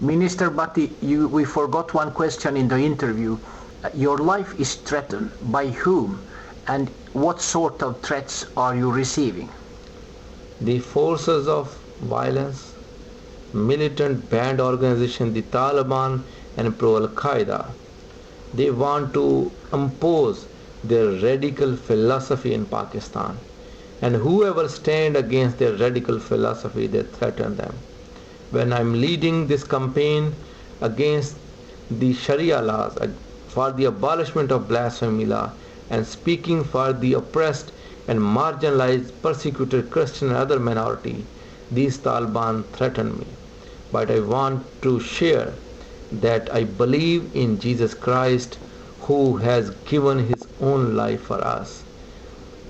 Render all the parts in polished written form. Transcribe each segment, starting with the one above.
Minister Bhatti, we forgot one question in the interview. Your life is threatened. By whom? And what sort of threats are you receiving? The forces of violence, militant band organization, the Taliban and pro-Al-Qaeda, they want to impose their radical philosophy in Pakistan. And whoever stand against their radical philosophy, they threaten them. When I'm leading this campaign against the Sharia laws, for the abolishment of blasphemy law, and speaking for the oppressed and marginalized, persecuted Christian and other minority, these Taliban threaten me. But I want to share that I believe in Jesus Christ, who has given his own life for us.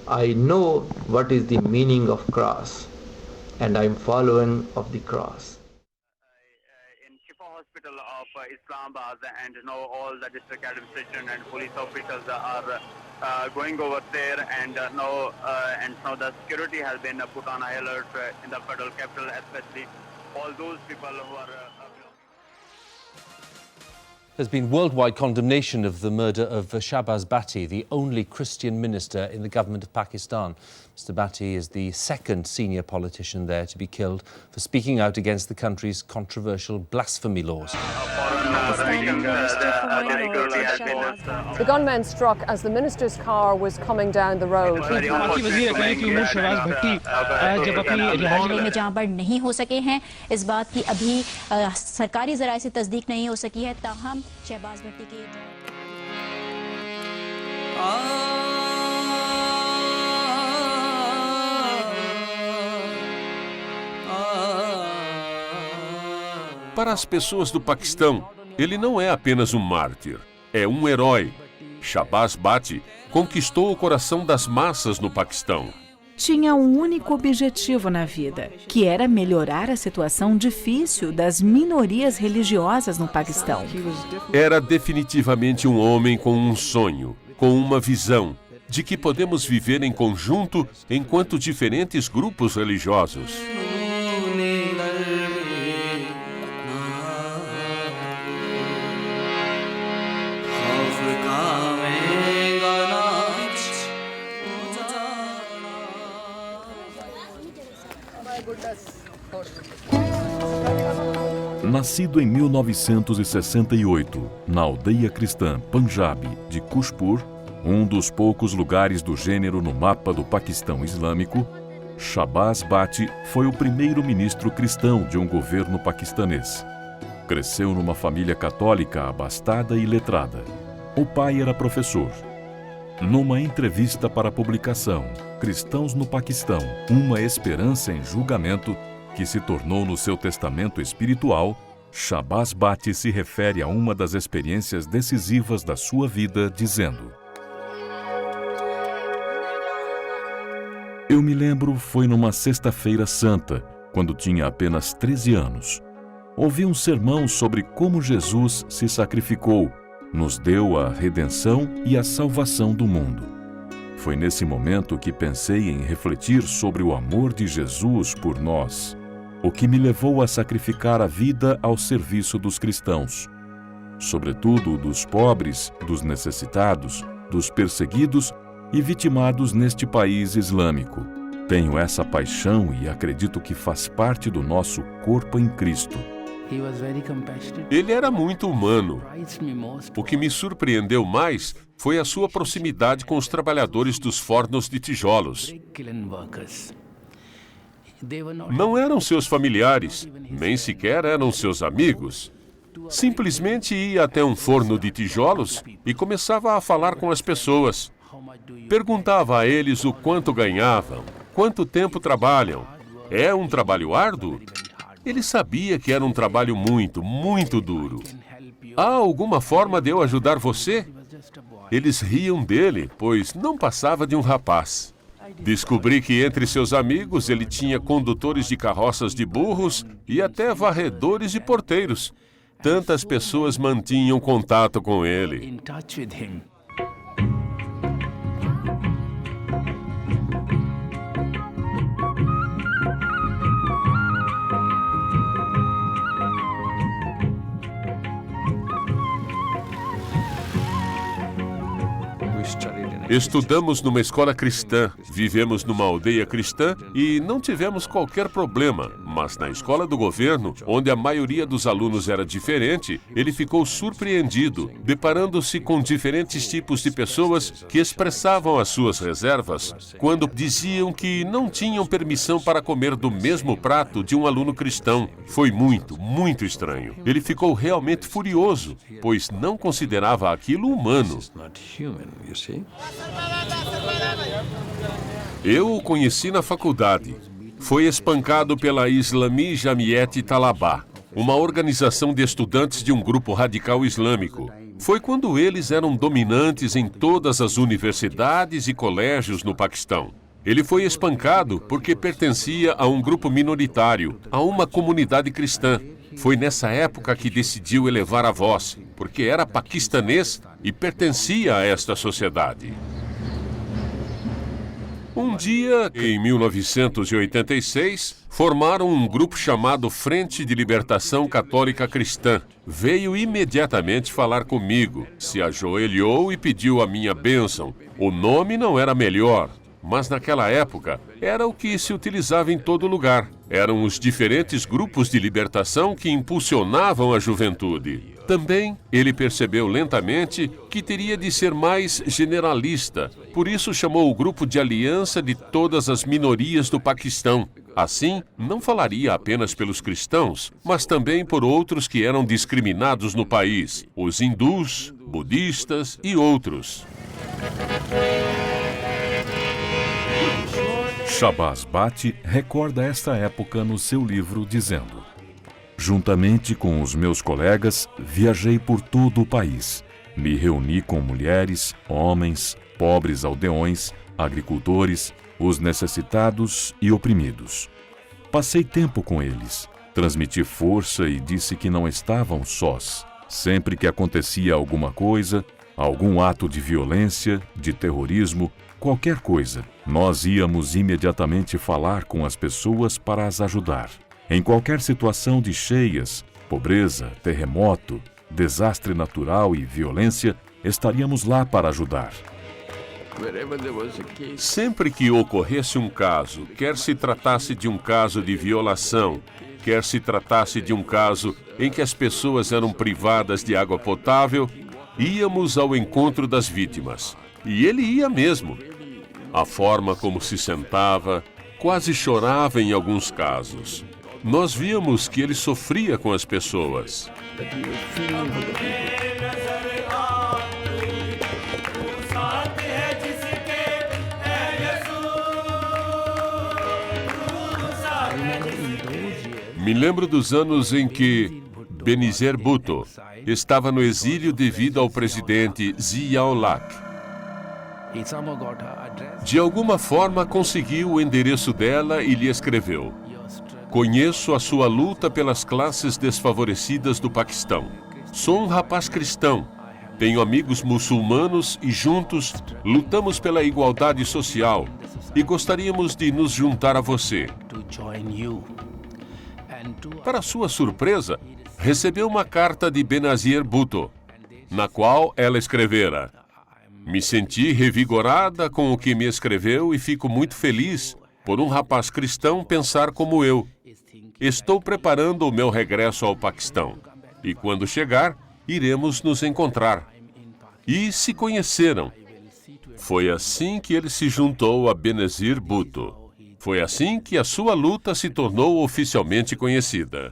I know what is the meaning of cross, and I'm following of the cross. In Shifa Hospital of Islamabad, and all the district administration and police officials are going over there, and now the security has been put on high alert in the federal capital, especially all those people who are. There's been worldwide condemnation of the murder of Shahbaz Bhatti, the only Christian minister in the government of Pakistan. Mr. Bhatti is the second senior politician there to be killed for speaking out against the country's controversial blasphemy laws. The gunman struck as the minister's car was coming down the road. जहां पर नहीं हो सके हैं, इस बात की अभी सरकारी जराये से तस्दीक नहीं हो सकी है, ताहम शहबाज भट्टी की Para as pessoas do Paquistão, ele não é apenas um mártir, é um herói. Shahbaz Bhatti conquistou o coração das massas no Paquistão. Tinha um único objetivo na vida, que era melhorar a situação difícil das minorias religiosas no Paquistão. Era definitivamente um homem com um sonho, com uma visão de que podemos viver em conjunto enquanto diferentes grupos religiosos. Nascido em 1968, na aldeia cristã Punjab de Kushpur, um dos poucos lugares do gênero no mapa do Paquistão Islâmico, Shahbaz Bhatti foi o primeiro ministro cristão de um governo paquistanês. Cresceu numa família católica abastada e letrada. O pai era professor. Numa entrevista para a publicação Cristãos no Paquistão, uma esperança em julgamento, que se tornou no seu testamento espiritual, Shahbaz Bhatti se refere a uma das experiências decisivas da sua vida, dizendo: Eu me lembro, foi numa sexta-feira santa, quando tinha apenas 13 anos. Ouvi um sermão sobre como Jesus se sacrificou, nos deu a redenção e a salvação do mundo. Foi nesse momento que pensei em refletir sobre o amor de Jesus por nós, o que me levou a sacrificar a vida ao serviço dos cristãos, sobretudo dos pobres, dos necessitados, dos perseguidos e vitimados neste país islâmico. Tenho essa paixão e acredito que faz parte do nosso corpo em Cristo. Ele era muito humano. O que me surpreendeu mais foi a sua proximidade com os trabalhadores dos fornos de tijolos. Não eram seus familiares, nem sequer eram seus amigos. Simplesmente ia até um forno de tijolos e começava a falar com as pessoas. Perguntava a eles o quanto ganhavam, quanto tempo trabalham. É um trabalho árduo? Ele sabia que era um trabalho muito, muito duro. Há alguma forma de eu ajudar você? Eles riam dele, pois não passava de um rapaz. Descobri que entre seus amigos ele tinha condutores de carroças de burros e até varredores e porteiros. Tantas pessoas mantinham contato com ele. Estudamos numa escola cristã, vivemos numa aldeia cristã e não tivemos qualquer problema. Mas na escola do governo, onde a maioria dos alunos era diferente, ele ficou surpreendido, deparando-se com diferentes tipos de pessoas que expressavam as suas reservas quando diziam que não tinham permissão para comer do mesmo prato de um aluno cristão. Foi muito, muito estranho. Ele ficou realmente furioso, pois não considerava aquilo humano. Eu o conheci na faculdade. Foi espancado pela Islami Jamiat Talabá, uma organização de estudantes de um grupo radical islâmico. Foi quando eles eram dominantes em todas as universidades e colégios no Paquistão. Ele foi espancado porque pertencia a um grupo minoritário, a uma comunidade cristã. Foi nessa época que decidiu elevar a voz, porque era paquistanês e pertencia a esta sociedade. Um dia, em 1986, formaram um grupo chamado Frente de Libertação Católica Cristã. Veio imediatamente falar comigo, se ajoelhou e pediu a minha bênção. O nome não era melhor, mas naquela época era o que se utilizava em todo lugar. Eram os diferentes grupos de libertação que impulsionavam a juventude. Também ele percebeu lentamente que teria de ser mais generalista. Por isso chamou o grupo de Aliança de Todas as Minorias do Paquistão. Assim, não falaria apenas pelos cristãos, mas também por outros que eram discriminados no país, os hindus, budistas e outros. Shahbaz Bhatti recorda esta época no seu livro dizendo: juntamente com os meus colegas, viajei por todo o país. Me reuni com mulheres, homens, pobres aldeões, agricultores, os necessitados e oprimidos. Passei tempo com eles, transmiti força e disse que não estavam sós. Sempre que acontecia alguma coisa, algum ato de violência, de terrorismo, qualquer coisa, nós íamos imediatamente falar com as pessoas para as ajudar. Em qualquer situação de cheias, pobreza, terremoto, desastre natural e violência, estaríamos lá para ajudar. Sempre que ocorresse um caso, quer se tratasse de um caso de violação, quer se tratasse de um caso em que as pessoas eram privadas de água potável, íamos ao encontro das vítimas. E ele ia mesmo. A forma como se sentava, quase chorava em alguns casos. Nós víamos que ele sofria com as pessoas. Me lembro dos anos em que Benazir Bhutto estava no exílio devido ao presidente Zia-ul-Haq. De alguma forma conseguiu o endereço dela e lhe escreveu: conheço a sua luta pelas classes desfavorecidas do Paquistão. Sou um rapaz cristão. Tenho amigos muçulmanos e juntos lutamos pela igualdade social e gostaríamos de nos juntar a você. Para sua surpresa, recebeu uma carta de Benazir Bhutto, na qual ela escrevera: me senti revigorada com o que me escreveu e fico muito feliz por um rapaz cristão pensar como eu. Estou preparando o meu regresso ao Paquistão e quando chegar, iremos nos encontrar. E se conheceram. Foi assim que ele se juntou a Benazir Bhutto. Foi assim que a sua luta se tornou oficialmente conhecida.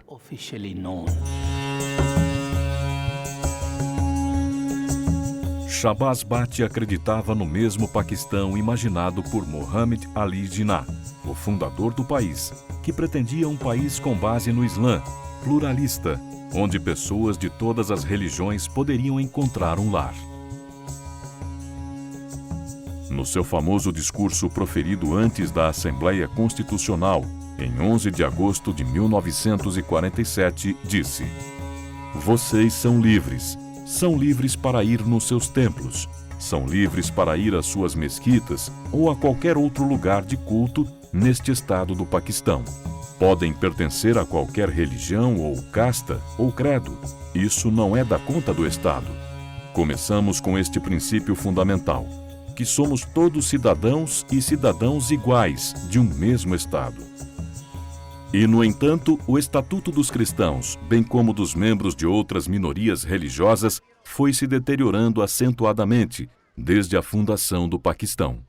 Shahbaz Bhatti acreditava no mesmo Paquistão imaginado por Muhammad Ali Jinnah, o fundador do país, que pretendia um país com base no Islã, pluralista, onde pessoas de todas as religiões poderiam encontrar um lar. No seu famoso discurso proferido antes da Assembleia Constitucional, em 11 de agosto de 1947, disse: vocês são livres. São livres para ir nos seus templos, são livres para ir às suas mesquitas ou a qualquer outro lugar de culto neste estado do Paquistão. Podem pertencer a qualquer religião ou casta ou credo. Isso não é da conta do Estado. Começamos com este princípio fundamental. que somos todos cidadãos e cidadãos iguais de um mesmo Estado. E, no entanto, o Estatuto dos Cristãos, bem como dos membros de outras minorias religiosas, foi se deteriorando acentuadamente desde a fundação do Paquistão.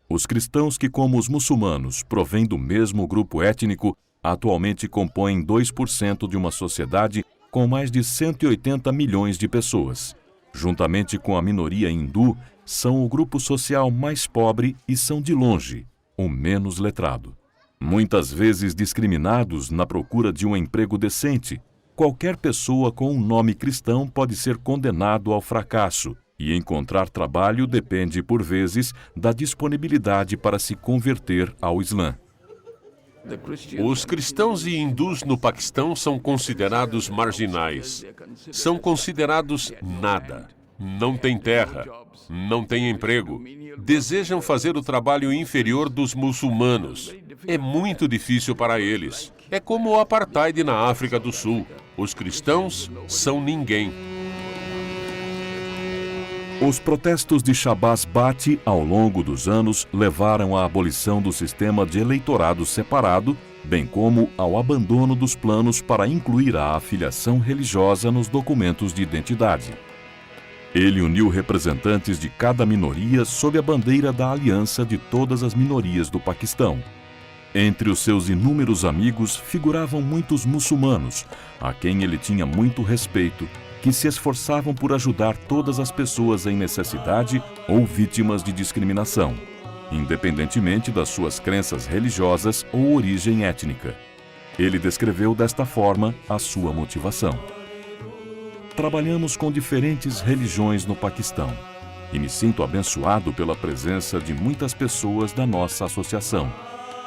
Os cristãos que, como os muçulmanos, provêm do mesmo grupo étnico, atualmente compõem 2% de uma sociedade com mais de 180 milhões de pessoas. Juntamente com a minoria hindu, são o grupo social mais pobre e são, de longe, o menos letrado. Muitas vezes discriminados na procura de um emprego decente, qualquer pessoa com um nome cristão pode ser condenado ao fracasso, e encontrar trabalho depende, por vezes, da disponibilidade para se converter ao Islã. Os cristãos e hindus no Paquistão são considerados marginais. São considerados nada. Não têm terra, não têm emprego. Desejam fazer o trabalho inferior dos muçulmanos. É muito difícil para eles. É como o apartheid na África do Sul. Os cristãos são ninguém. Os protestos de Shahbaz Bhatti, ao longo dos anos, levaram à abolição do sistema de eleitorado separado, bem como ao abandono dos planos para incluir a afiliação religiosa nos documentos de identidade. Ele uniu representantes de cada minoria sob a bandeira da aliança de todas as minorias do Paquistão. Entre os seus inúmeros amigos figuravam muitos muçulmanos, a quem ele tinha muito respeito, que se esforçavam por ajudar todas as pessoas em necessidade ou vítimas de discriminação, independentemente das suas crenças religiosas ou origem étnica. Ele descreveu desta forma a sua motivação. Trabalhamos com diferentes religiões no Paquistão e me sinto abençoado pela presença de muitas pessoas da nossa associação.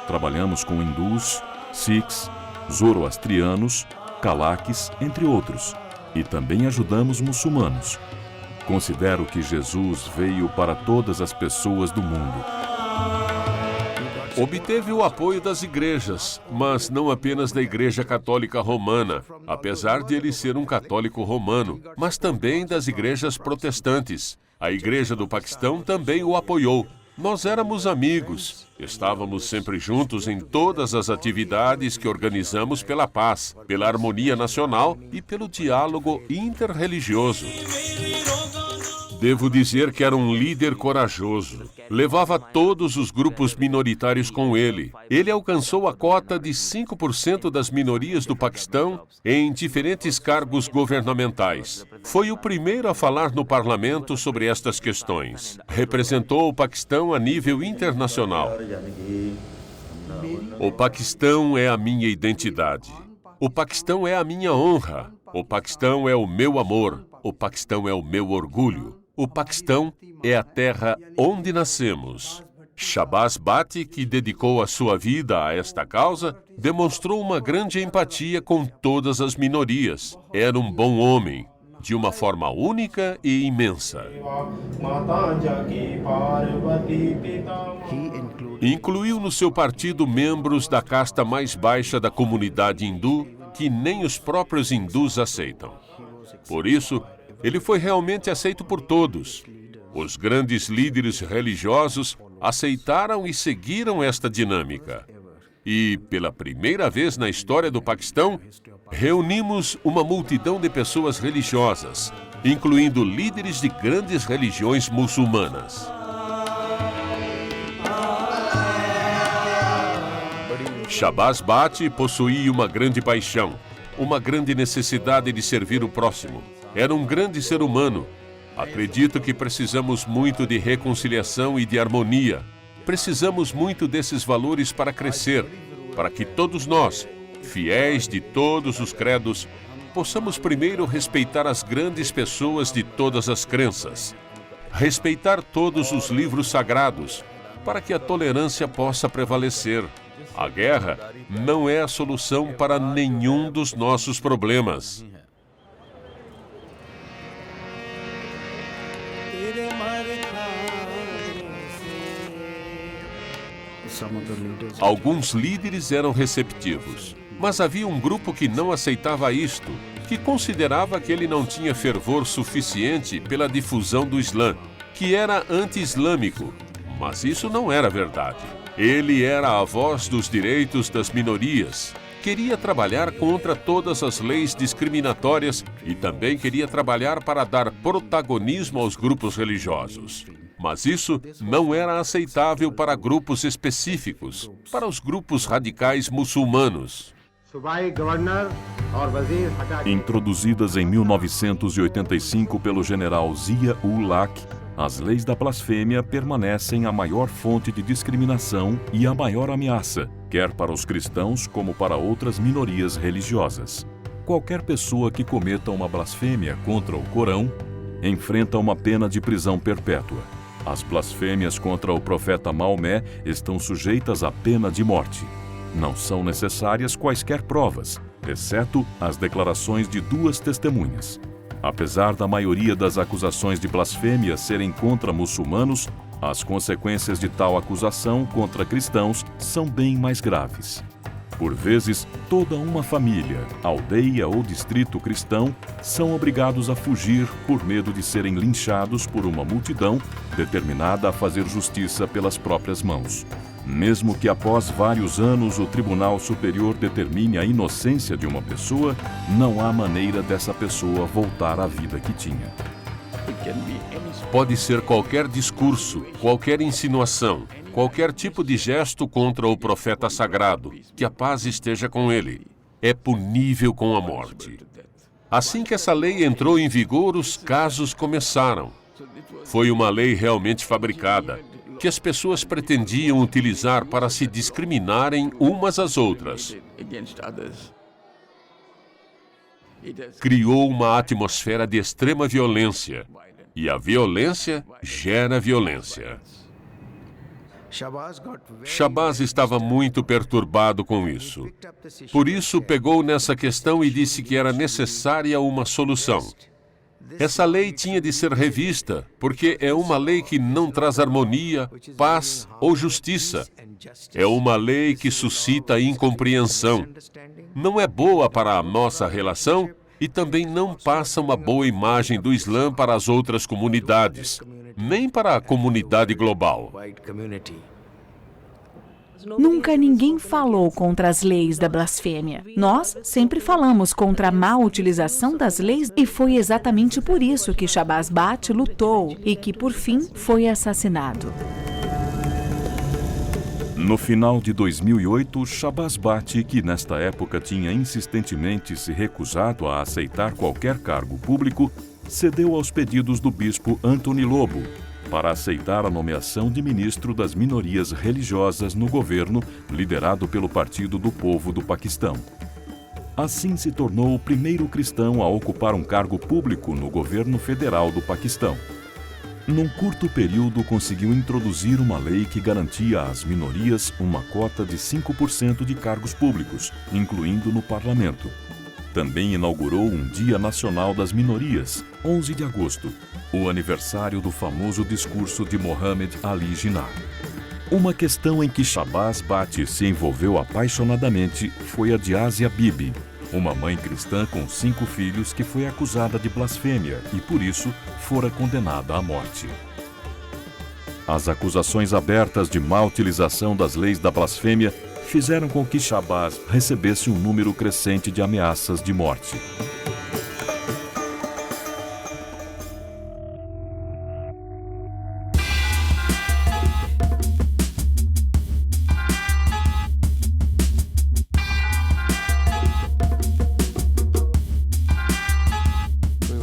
Trabalhamos com hindus, sikhs, zoroastrianos, calaques, entre outros. E também ajudamos muçulmanos. Considero que Jesus veio para todas as pessoas do mundo. Obteve o apoio das igrejas, mas não apenas da Igreja Católica Romana, apesar de ele ser um católico romano, mas também das igrejas protestantes. A Igreja do Paquistão também o apoiou. Nós éramos amigos, estávamos sempre juntos em todas as atividades que organizamos pela paz, pela harmonia nacional e pelo diálogo interreligioso. Devo dizer que era um líder corajoso. Levava todos os grupos minoritários com ele. Ele alcançou a cota de 5% das minorias do Paquistão em diferentes cargos governamentais. Foi o primeiro a falar no parlamento sobre estas questões. Representou o Paquistão a nível internacional. O Paquistão é a minha identidade. O Paquistão é a minha honra. O Paquistão é o meu amor. O Paquistão é o meu orgulho. O Paquistão é a terra onde nascemos. Shahbaz Bhatti, que dedicou a sua vida a esta causa, demonstrou uma grande empatia com todas as minorias. Era um bom homem, de uma forma única e imensa. Incluiu no seu partido membros da casta mais baixa da comunidade hindu, que nem os próprios hindus aceitam. Por isso, ele foi realmente aceito por todos. Os grandes líderes religiosos aceitaram e seguiram esta dinâmica. E, pela primeira vez na história do Paquistão, reunimos uma multidão de pessoas religiosas, incluindo líderes de grandes religiões muçulmanas. Shahbaz Bhatti possuía uma grande paixão, uma grande necessidade de servir o próximo. Era um grande ser humano. Acredito que precisamos muito de reconciliação e de harmonia. Precisamos muito desses valores para crescer, para que todos nós, fiéis de todos os credos, possamos primeiro respeitar as grandes pessoas de todas as crenças, respeitar todos os livros sagrados, para que a tolerância possa prevalecer. A guerra não é a solução para nenhum dos nossos problemas. Alguns líderes eram receptivos, mas havia um grupo que não aceitava isto, que considerava que ele não tinha fervor suficiente pela difusão do Islã. que era anti-islâmico, mas isso não era verdade. Ele era a voz dos direitos das minorias. Queria trabalhar contra todas as leis discriminatórias e também queria trabalhar para dar protagonismo aos grupos religiosos. Mas isso não era aceitável para grupos específicos, para os grupos radicais muçulmanos. Introduzidas em 1985 pelo general Zia-ul-Haq, as leis da blasfêmia permanecem a maior fonte de discriminação e a maior ameaça, quer para os cristãos como para outras minorias religiosas. Qualquer pessoa que cometa uma blasfêmia contra o Corão enfrenta uma pena de prisão perpétua. As blasfêmias contra o profeta Maomé estão sujeitas à pena de morte. Não são necessárias quaisquer provas, exceto as declarações de 2 testemunhas. Apesar da maioria das acusações de blasfêmia serem contra muçulmanos, as consequências de tal acusação contra cristãos são bem mais graves. Por vezes, toda uma família, aldeia ou distrito cristão são obrigados a fugir por medo de serem linchados por uma multidão determinada a fazer justiça pelas próprias mãos. Mesmo que após vários anos o Tribunal Superior determine a inocência de uma pessoa, não há maneira dessa pessoa voltar à vida que tinha. Pode ser qualquer discurso, qualquer insinuação, qualquer tipo de gesto contra o profeta sagrado, que a paz esteja com ele. É punível com a morte. Assim que essa lei entrou em vigor, os casos começaram. Foi uma lei realmente fabricada, que as pessoas pretendiam utilizar para se discriminarem umas às outras. Criou uma atmosfera de extrema violência, e a violência gera violência. Shabazz estava muito perturbado com isso. Por isso, pegou nessa questão e disse que era necessária uma solução. Essa lei tinha de ser revista, porque é uma lei que não traz harmonia, paz ou justiça. É uma lei que suscita incompreensão. Não é boa para a nossa relação e também não passa uma boa imagem do Islã para as outras comunidades, nem para a comunidade global. Nunca ninguém falou contra as leis da blasfêmia. Nós sempre falamos contra a má utilização das leis e foi exatamente por isso que Shabazz Bhatti lutou e que, por fim, foi assassinado. No final de 2008, Shabazz Bhatti, que nesta época tinha insistentemente se recusado a aceitar qualquer cargo público, cedeu aos pedidos do bispo Anthony Lobo para aceitar a nomeação de ministro das minorias religiosas no governo liderado pelo Partido do Povo do Paquistão. Assim se tornou o primeiro cristão a ocupar um cargo público no governo federal do Paquistão. Num curto período, conseguiu introduzir uma lei que garantia às minorias uma cota de 5% de cargos públicos, incluindo no parlamento. Também inaugurou um Dia Nacional das Minorias, 11 de agosto, o aniversário do famoso discurso de Muhammad Ali Jinnah. Uma questão em que Shabazz Bhatti se envolveu apaixonadamente foi a de Asia Bibi, uma mãe cristã com 5 filhos que foi acusada de blasfêmia e, por isso, fora condenada à morte. As acusações abertas de má utilização das leis da blasfêmia fizeram com que Shabazz recebesse um número crescente de ameaças de morte.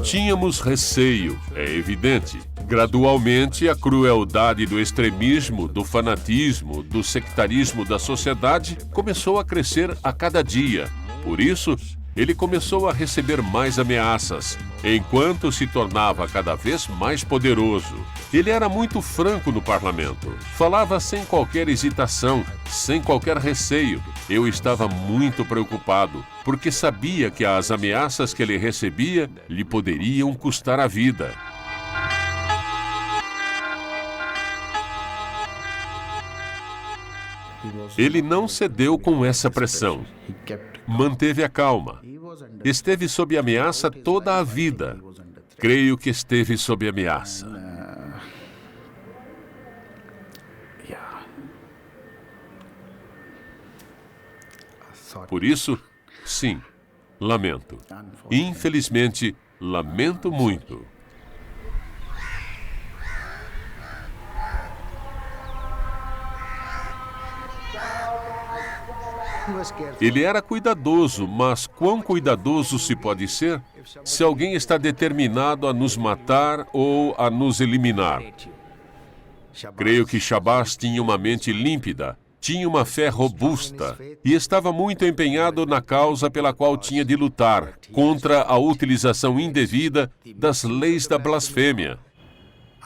Tínhamos receio, é evidente. Gradualmente, a crueldade do extremismo, do fanatismo, do sectarismo da sociedade começou a crescer a cada dia. Por isso, ele começou a receber mais ameaças, enquanto se tornava cada vez mais poderoso. Ele era muito franco no parlamento. Falava sem qualquer hesitação, sem qualquer receio. Eu estava muito preocupado, porque sabia que as ameaças que ele recebia lhe poderiam custar a vida. Ele não cedeu com essa pressão. Manteve a calma. Esteve sob ameaça toda a vida. Creio que esteve sob ameaça. Por isso, sim, lamento. Infelizmente, lamento muito. Ele era cuidadoso, mas quão cuidadoso se pode ser se alguém está determinado a nos matar ou a nos eliminar? Creio que Shabazz tinha uma mente límpida, tinha uma fé robusta e estava muito empenhado na causa pela qual tinha de lutar, contra a utilização indevida das leis da blasfêmia.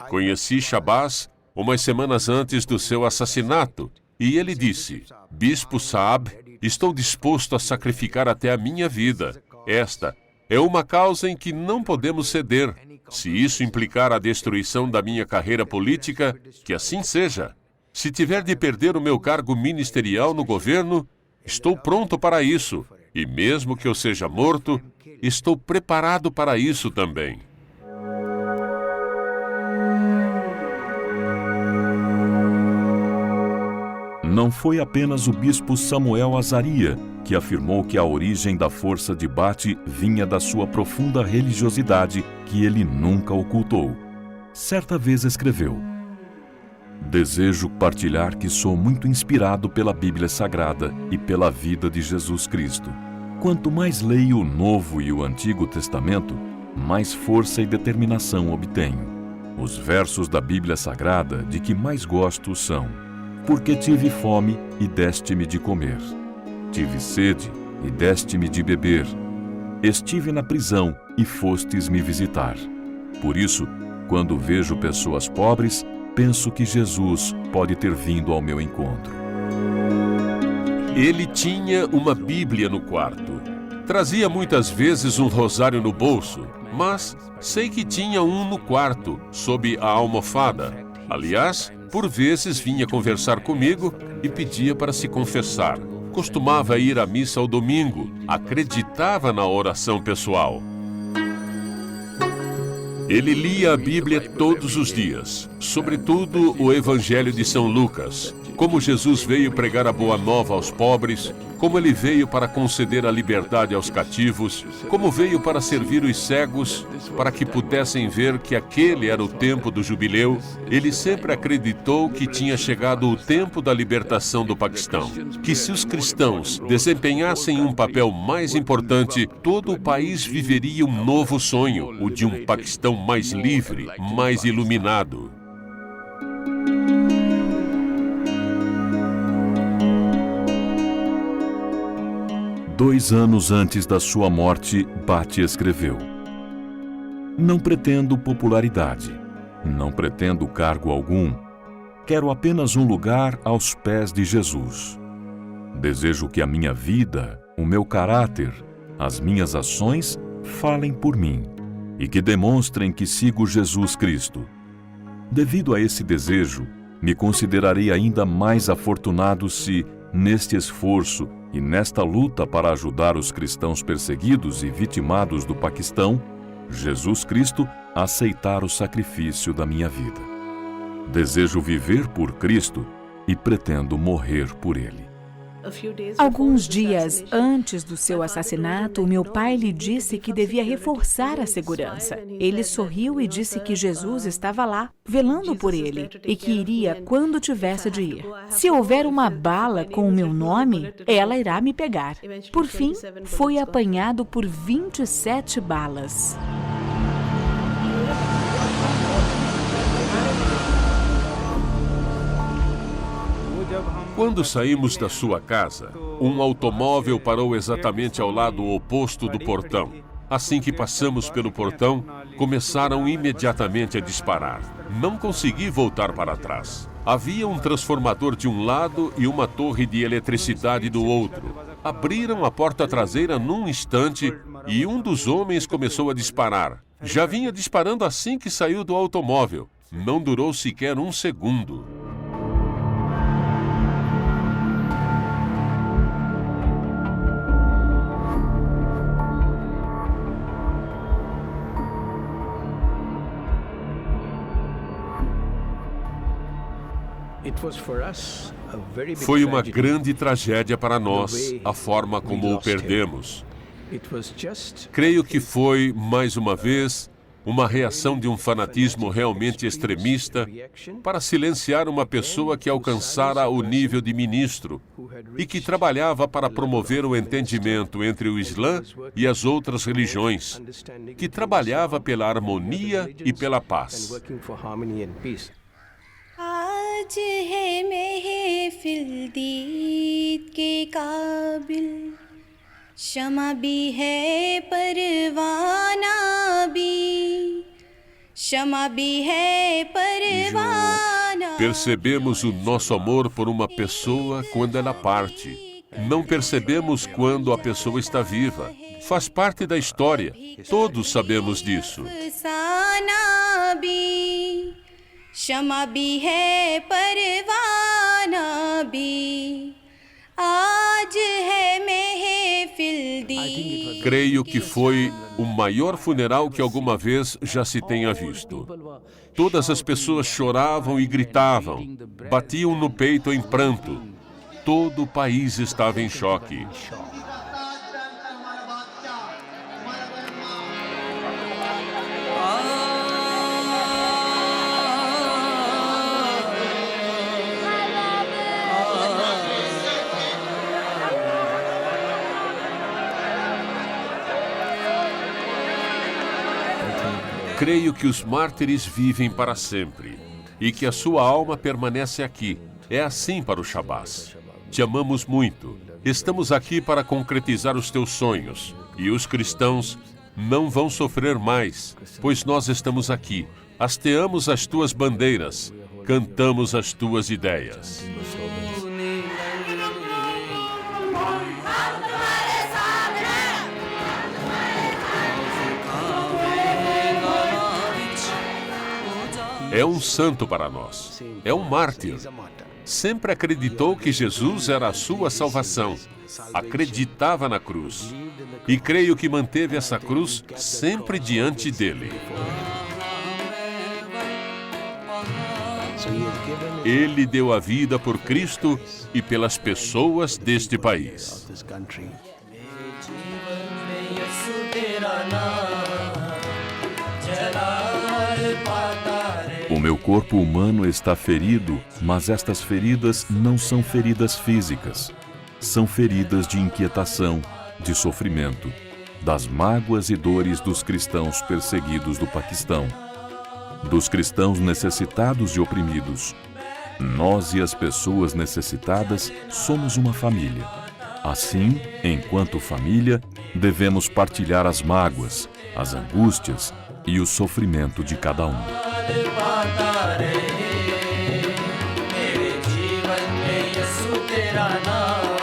Conheci Shabazz umas semanas antes do seu assassinato e ele disse: Bispo Saab, estou disposto a sacrificar até a minha vida. Esta é uma causa em que não podemos ceder. Se isso implicar a destruição da minha carreira política, que assim seja. Se tiver de perder o meu cargo ministerial no governo, estou pronto para isso. E mesmo que eu seja morto, estou preparado para isso também. Não foi apenas o bispo Samuel Azaria que afirmou que a origem da força de Bate vinha da sua profunda religiosidade que ele nunca ocultou. Certa vez escreveu: Desejo partilhar que sou muito inspirado pela Bíblia Sagrada e pela vida de Jesus Cristo. Quanto mais leio o Novo e o Antigo Testamento, mais força e determinação obtenho. Os versos da Bíblia Sagrada de que mais gosto são: Porque tive fome e deste-me de comer. Tive sede e deste-me de beber. Estive na prisão e fostes me visitar. Por isso, quando vejo pessoas pobres, penso que Jesus pode ter vindo ao meu encontro. Ele tinha uma Bíblia no quarto. Trazia muitas vezes um rosário no bolso, mas sei que tinha um no quarto, sob a almofada. Aliás, por vezes vinha conversar comigo e pedia para se confessar. Costumava ir à missa ao domingo, acreditava na oração pessoal. Ele lia a Bíblia todos os dias, sobretudo o Evangelho de São Lucas, como Jesus veio pregar a boa nova aos pobres, como ele veio para conceder a liberdade aos cativos, como veio para servir os cegos, para que pudessem ver que aquele era o tempo do jubileu. Ele sempre acreditou que tinha chegado o tempo da libertação do Paquistão, que se os cristãos desempenhassem um papel mais importante, todo o país viveria um novo sonho, o de um Paquistão mais livre, mais iluminado. Dois anos antes da sua morte, Bate escreveu: Não pretendo popularidade, não pretendo cargo algum, quero apenas um lugar aos pés de Jesus. Desejo que a minha vida, o meu caráter, as minhas ações falem por mim e que demonstrem que sigo Jesus Cristo. Devido a esse desejo, me considerarei ainda mais afortunado se, neste esforço e nesta luta para ajudar os cristãos perseguidos e vitimados do Paquistão, Jesus Cristo aceitar o sacrifício da minha vida. Desejo viver por Cristo e pretendo morrer por Ele. Alguns dias antes do seu assassinato, meu pai lhe disse que devia reforçar a segurança. Ele sorriu e disse que Jesus estava lá, velando por ele, e que iria quando tivesse de ir. Se houver uma bala com o meu nome, ela irá me pegar. Por fim, foi apanhado por 27 balas. Quando saímos da sua casa, um automóvel parou exatamente ao lado oposto do portão. Assim que passamos pelo portão, começaram imediatamente a disparar. Não consegui voltar para trás. Havia um transformador de um lado e uma torre de eletricidade do outro. Abriram a porta traseira num instante e um dos homens começou a disparar. Já vinha disparando assim que saiu do automóvel. Não durou sequer um segundo. Foi uma grande tragédia para nós, a forma como o perdemos. Creio que foi, mais uma vez, uma reação de um fanatismo realmente extremista para silenciar uma pessoa que alcançara o nível de ministro e que trabalhava para promover o entendimento entre o Islã e as outras religiões, que trabalhava pela harmonia e pela paz. आज है महफिल दीद के काबिल शमा भी है परवाना भी शमा भी है परवाना. Percebemos o nosso amor por uma pessoa quando ela parte. Não percebemos quando a pessoa está viva. Faz parte da história. Todos sabemos disso. शमा भी है परवाना भी आज है महफिल दी. Creio que foi o maior funeral que alguma vez já se tenha visto. Todas as pessoas choravam e gritavam, batiam no peito em pranto. Todo o país estava em choque. Creio que os mártires vivem para sempre e que a sua alma permanece aqui. É assim para o Shabazz. Te amamos muito. Estamos aqui para concretizar os teus sonhos. E os cristãos não vão sofrer mais, pois nós estamos aqui. Hasteamos as tuas bandeiras. Cantamos as tuas ideias. É um santo para nós. É um mártir. Sempre acreditou que Jesus era a sua salvação. Acreditava na cruz. E creio que manteve essa cruz sempre diante dele. Ele deu a vida por Cristo e pelas pessoas deste país. O meu corpo humano está ferido, mas estas feridas não são feridas físicas. São feridas de inquietação, de sofrimento, das mágoas e dores dos cristãos perseguidos do Paquistão, dos cristãos necessitados e oprimidos. Nós e as pessoas necessitadas somos uma família. Assim, enquanto família, devemos partilhar as mágoas, as angústias e o sofrimento de cada um. तेरा नाम